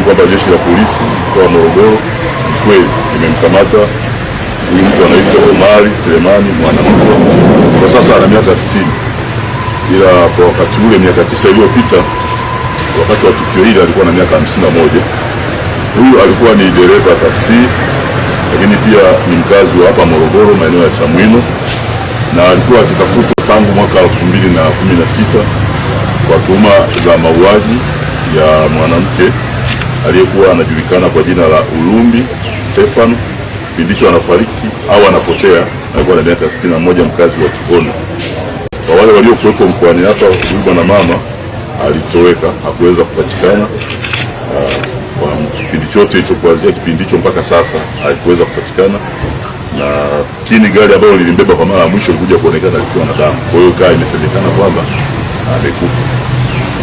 kwamba jeshi la polisi kwa Morogoro kweli limemkamata huyu mtu anaitwa Omari Selemani Mwanamke. Kwa sasa ana miaka 60. Ila kwa wakati ule miaka 9 iliyopita wakati wa tukio hili alikuwa na miaka 51. Huyu alikuwa ni dereva taksi, lakini pia ni mkazi wa hapa Morogoro maeneo ya Chamwino, na alikuwa akitafutwa tangu mwaka 2016 kwa tuhuma za mauaji ya mwanamke aliyekuwa anajulikana kwa jina la Ulumbi Stefano. Kipindicho anafariki au anapotea alikuwa na miaka 61, mkazi wa Kibondo. Kwa wale waliokuwepo mkoani hapa, huyu bwana mama alitoweka, hakuweza kupatikana kwa kipindi chote hicho, kuanzia kipindi hicho mpaka sasa haikuweza kupatikana, na kini gari ambayo lilimbeba kwa mara ya mwisho kuja kuonekana likiwa na damu. Kwa hiyo kaa imesemekana kwamba amekufa.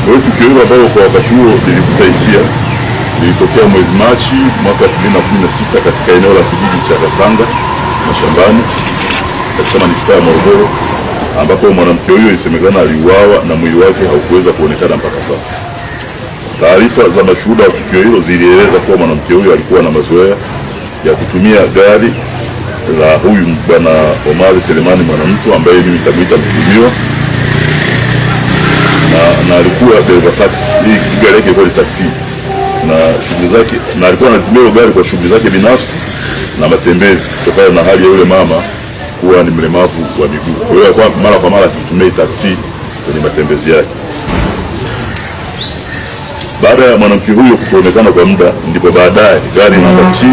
Kwa hiyo tukio hilo ambalo kwa wakati huo lilivuta hisia lilitokea mwezi Machi mwaka 2016 katika eneo la kijiji cha Kasanga Mashambani katika manispaa ya Morogoro, ambapo mwanamke huyo ilisemekana aliuawa na mwili wake haukuweza kuonekana mpaka sasa. Taarifa za mashuhuda wa tukio hilo zilieleza kuwa mwanamke huyo alikuwa na mazoea ya kutumia gari la huyu bwana Omari Selemani Mwanamke, ambaye mimi nitamuita mtuhumiwa, na alikuwa dereva taxi. Hii gari yake ilikuwa ni taxi na shughuli zake, na alikuwa anatumia gari kwa shughuli zake binafsi na matembezi, kutokana na hali ya yule mama kuwa ni mlemavu wa miguu. Kwa hiyo alikuwa mara kwa mara akitumia taxi kwenye matembezi yake. Baada ya mwanamke huyo kutoonekana kwa muda, ndipo baadaye gari namba T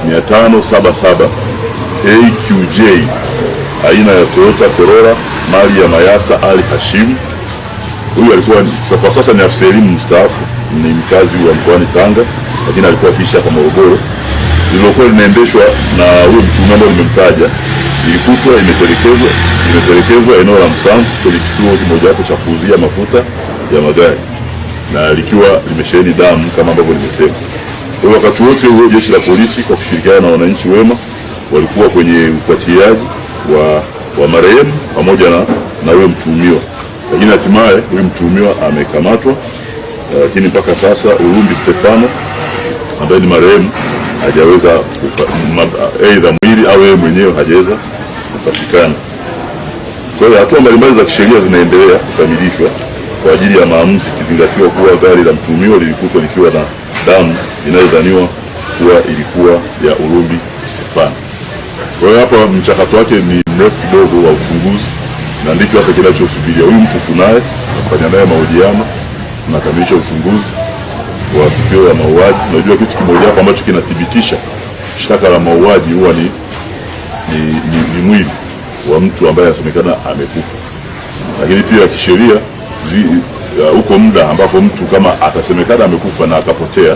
577 AQJ aina ya Toyota Corolla mali ya Mayasa Ali Hashim. Huyu alikuwa kwa sasa ni afisa elimu mstaafu, ni mkazi wa mkoani Tanga, lakini alikuwa akiishi hapa Morogoro. Lililokuwa linaendeshwa na huyo mtuhumiwa ambaye nimemtaja, ilikutwa imetelekezwa eneo la Msamvu kwenye kituo kimoja hapo cha kuuzia mafuta ya magari, na likiwa limesheheni damu kama ambavyo nimesema. Kwa wakati wote huo jeshi la polisi kwa kushirikiana na wananchi wema walikuwa kwenye ufuatiliaji wa marehemu pamoja na huyo mtuhumiwa, lakini hatimaye huyo mtuhumiwa amekamatwa. Lakini mpaka sasa Ulumbi Stefano ambaye ni marehemu hajaweza aidha mwili au yeye mwenyewe hajaweza kupatikana. Kwa hiyo hatua mbalimbali za kisheria zinaendelea kukamilishwa kwa ajili ya maamuzi, ikizingatiwa kuwa gari la mtuhumiwa lilikutwa likiwa na damu inayodhaniwa kuwa ilikuwa ya Ulumbi Stefano. Kwa hiyo hapa mchakato wake ni mrefu kidogo wa uchunguzi, na ndicho hasa kinachosubiria. Huyu mtu tunaye kufanya naye mahojiano na kamilisha uchunguzi wa tukio la mauaji. Unajua kitu kimoja hapa ambacho kinathibitisha shtaka la mauaji huwa ni mwili wa mtu ambaye anasemekana amekufa, lakini pia kisheria huko muda ambapo mtu kama atasemekana amekufa na akapotea